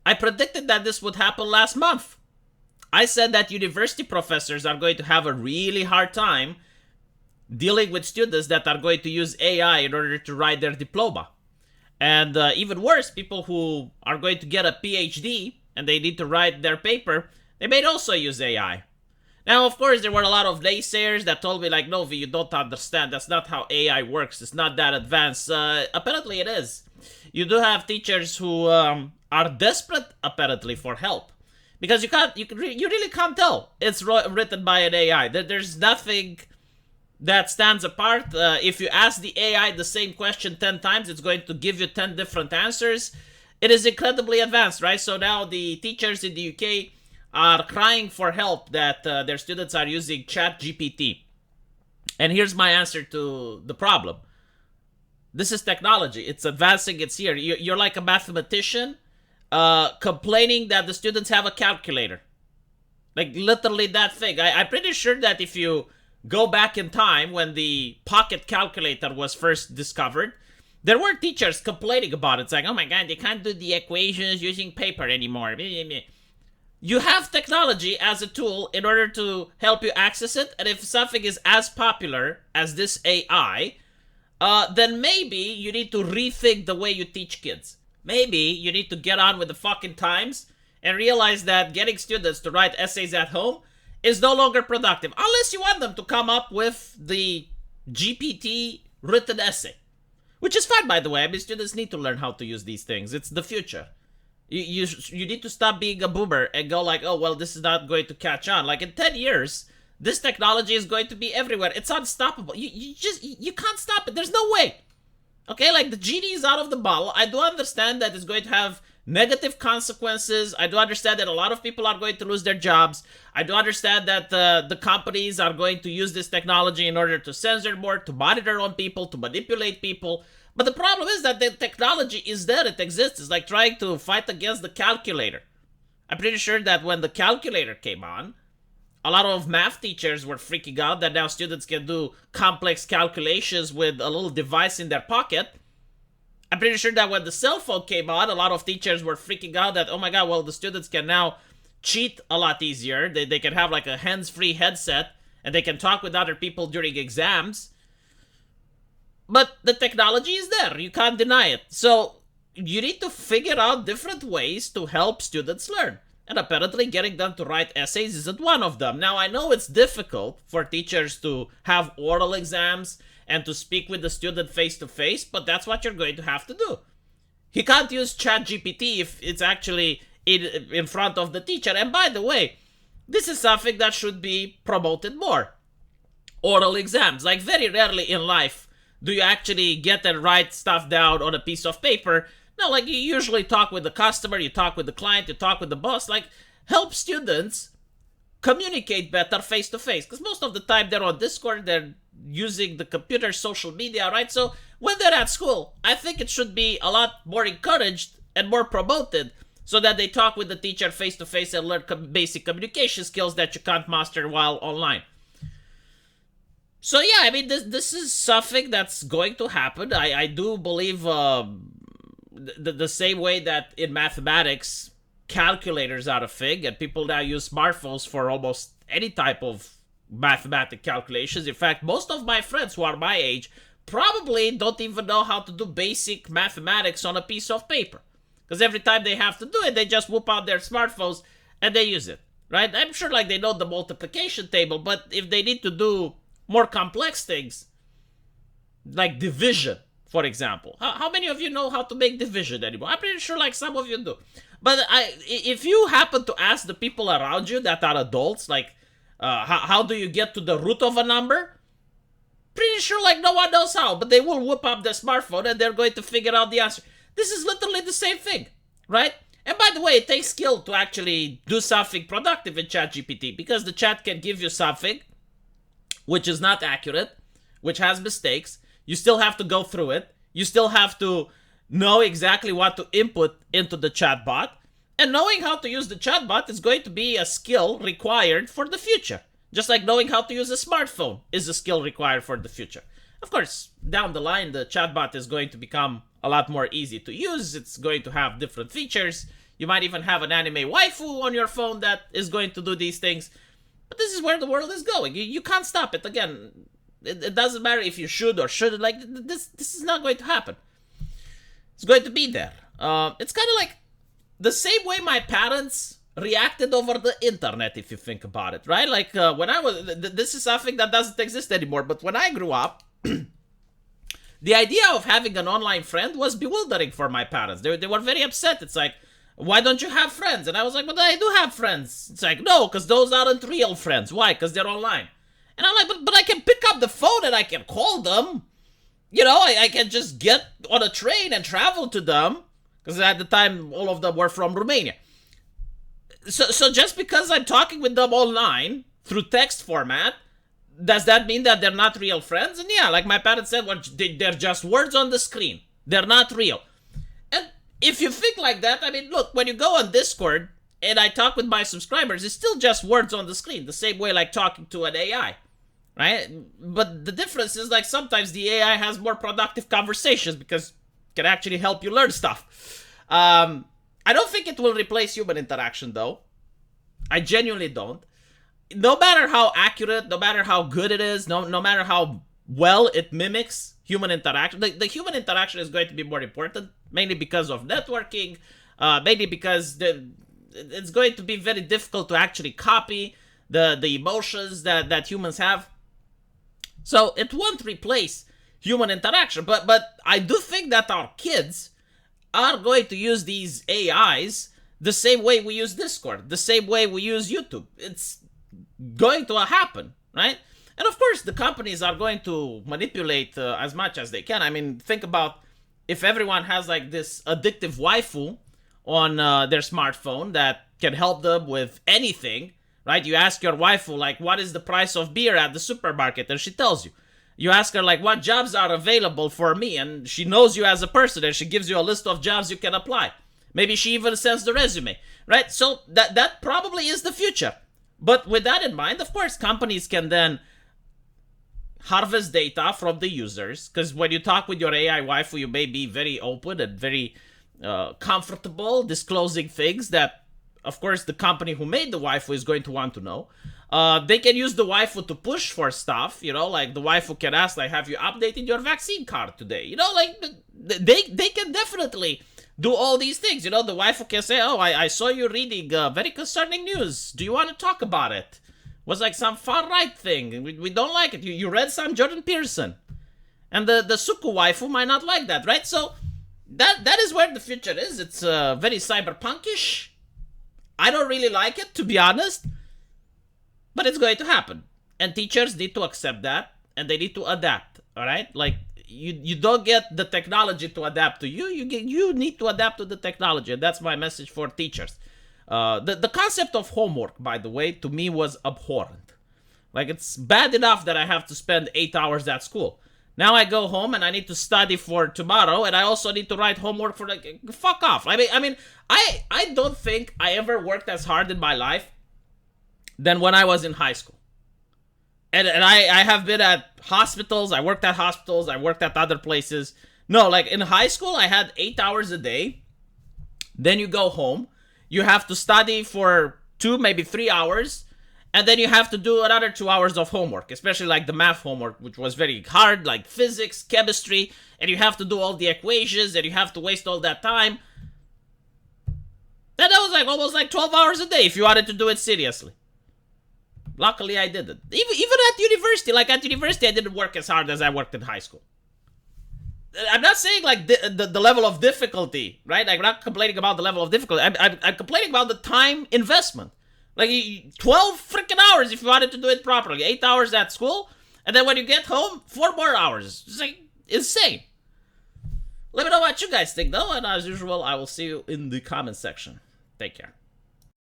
I predicted that this would happen last month. I said that university professors are going to have a really hard time dealing with students that are going to use AI in order to write their diploma. And even worse, people who are going to get a PhD and they need to write their paper, they may also use AI. Now, of course, there were a lot of naysayers that told me, like, Novi, you don't understand. That's not how AI works. It's not that advanced. Apparently, it is. You do have teachers who are desperate, apparently, for help. Because you really can't tell it's written by an AI. There's nothing that stands apart. If you ask the AI the same question 10 times, it's going to give you 10 different answers. It is incredibly advanced, right? So now the teachers in the UK are crying for help that their students are using ChatGPT. And here's my answer to the problem. This is technology. It's advancing. It's here. You're like a mathematician complaining that the students have a calculator. Like, literally that thing. I'm pretty sure that if you go back in time when the pocket calculator was first discovered, there were teachers complaining about it. It's like, oh my god, they can't do the equations using paper anymore. You have technology as a tool in order to help you access it, and if something is as popular as this AI, then maybe you need to rethink the way you teach kids. Maybe you need to get on with the fucking times and realize that getting students to write essays at home is no longer productive, unless you want them to come up with the GPT written essay. Which is fine, by the way. I mean, students need to learn how to use these things. It's the future. You need to stop being a boomer and go like, oh, well, this is not going to catch on. Like, in 10 years, this technology is going to be everywhere. It's unstoppable. You can't stop it. There's no way. Okay, like, the genie is out of the bottle. I do understand that it's going to have negative consequences. I do understand that a lot of people are going to lose their jobs. I do understand that the companies are going to use this technology in order to censor more, to monitor on people, to manipulate people. But the problem is that the technology is there. It exists. It's like trying to fight against the calculator. I'm pretty sure that when the calculator came on, a lot of math teachers were freaking out that now students can do complex calculations with a little device in their pocket. I'm pretty sure that when the cell phone came on, a lot of teachers were freaking out that, oh my god, well, the students can now cheat a lot easier. They can have like a hands-free headset and they can talk with other people during exams. But the technology is there. You can't deny it. So you need to figure out different ways to help students learn. And apparently getting them to write essays isn't one of them. Now, I know it's difficult for teachers to have oral exams and to speak with the student face-to-face, but that's what you're going to have to do. He can't use ChatGPT if it's actually in front of the teacher. And by the way, this is something that should be promoted more. Oral exams. Like, very rarely in life do you actually get and write stuff down on a piece of paper. No, like, you usually talk with the customer, you talk with the client, you talk with the boss. Like, help students communicate better face-to-face. Because most of the time they're on Discord, they're using the computer, social media, right? So when they're at school, I think it should be a lot more encouraged and more promoted so that they talk with the teacher face-to-face and learn basic communication skills that you can't master while online. So yeah, I mean, this is something that's going to happen. I do believe the same way that in mathematics, calculators are a thing, and people now use smartphones for almost any type of mathematical calculations. In fact, most of my friends who are my age probably don't even know how to do basic mathematics on a piece of paper. Because every time they have to do it, they just whoop out their smartphones and they use it, right? I'm sure like they know the multiplication table, but if they need to do more complex things, like division, for example. How many of you know how to make division anymore? I'm pretty sure like some of you do. But if you happen to ask the people around you that are adults, like, how do you get to the root of a number? Pretty sure like no one knows how, but they will whip up their smartphone and they're going to figure out the answer. This is literally the same thing, right? And by the way, it takes skill to actually do something productive in ChatGPT, because the chat can give you something which is not accurate, which has mistakes. You still have to go through it. You still have to know exactly what to input into the chatbot. And knowing how to use the chatbot is going to be a skill required for the future. Just like knowing how to use a smartphone is a skill required for the future. Of course, down the line, the chatbot is going to become a lot more easy to use. It's going to have different features. You might even have an anime waifu on your phone that is going to do these things. But this is where the world is going. You can't stop it. Again, it doesn't matter if you should or shouldn't. Like, this is not going to happen. It's going to be there. It's kind of like the same way my parents reacted over the internet, if you think about it, right? Like, when I was... This is something that doesn't exist anymore, but when I grew up, the idea of having an online friend was bewildering for my parents. They were very upset. It's like, why don't you have friends? And I was like, but I do have friends. It's like, no, because those aren't real friends. Why? Because they're online. And I'm like, but I can pick up the phone and I can call them. You know, I can just get on a train and travel to them. Because at the time, all of them were from Romania. So just because I'm talking with them online through text format, does that mean that they're not real friends? And yeah, like my parents said, well, they're just words on the screen. They're not real. And if you think like that, I mean, look, when you go on Discord and I talk with my subscribers, it's still just words on the screen, the same way like talking to an AI, right? But the difference is like sometimes the AI has more productive conversations because it can actually help you learn stuff. I don't think it will replace human interaction, though. I genuinely don't. No matter how accurate, no matter how good it is, no matter how well it mimics human interaction, the human interaction is going to be more important, mainly because of networking, mainly because it's going to be very difficult to actually copy the emotions that humans have. So it won't replace human interaction, but I do think that our kids are going to use these AIs the same way we use Discord, the same way we use YouTube. It's going to happen, right? And of course, the companies are going to manipulate as much as they can. I mean, think about if everyone has like this addictive waifu on their smartphone that can help them with anything, right? You ask your waifu, like, what is the price of beer at the supermarket? And she tells you. You ask her, like, what jobs are available for me? And she knows you as a person, and she gives you a list of jobs you can apply. Maybe she even sends the resume, right? So that probably is the future. But with that in mind, of course, companies can then harvest data from the users. Because when you talk with your AI waifu, you may be very open and very comfortable disclosing things that, of course, the company who made the waifu is going to want to know. They can use the waifu to push for stuff, you know, like the waifu can ask, like, have you updated your vaccine card today? You know, like, they can definitely do all these things. You know, the waifu can say, oh, I saw you reading very concerning news. Do you want to talk about it? It was like some far-right thing. We don't like it. You read some Jordan Peterson. And the Suku waifu might not like that, right? So that is where the future is. It's very cyberpunkish. I don't really like it, to be honest. But it's going to happen. And teachers need to accept that. And they need to adapt. All right? Like, you don't get the technology to adapt to you. You need to adapt to the technology. And that's my message for teachers. The concept of homework, by the way, to me was abhorrent. Like, it's bad enough that I have to spend 8 hours at school. Now I go home and I need to study for tomorrow. And I also need to write homework for, like, fuck off. I mean, I don't think I ever worked as hard in my life than when I was in high school. And I have been at hospitals, I worked at hospitals, I worked at other places. No, like in high school, I had 8 hours a day. Then you go home. You have to study for 2, maybe 3 hours. And then you have to do another 2 hours of homework, especially like the math homework, which was very hard, like physics, chemistry. And you have to do all the equations and you have to waste all that time. And that was like almost like 12 hours a day if you wanted to do it seriously. Luckily, I didn't. Even at university, like at university, I didn't work as hard as I worked in high school. I'm not saying like the level of difficulty, right? I'm not complaining about the level of difficulty. I'm complaining about the time investment. Like 12 freaking hours if you wanted to do it properly. 8 hours at school, and then when you get home, 4 more hours. It's like insane. Let me know what you guys think, though, and as usual, I will see you in the comment section. Take care.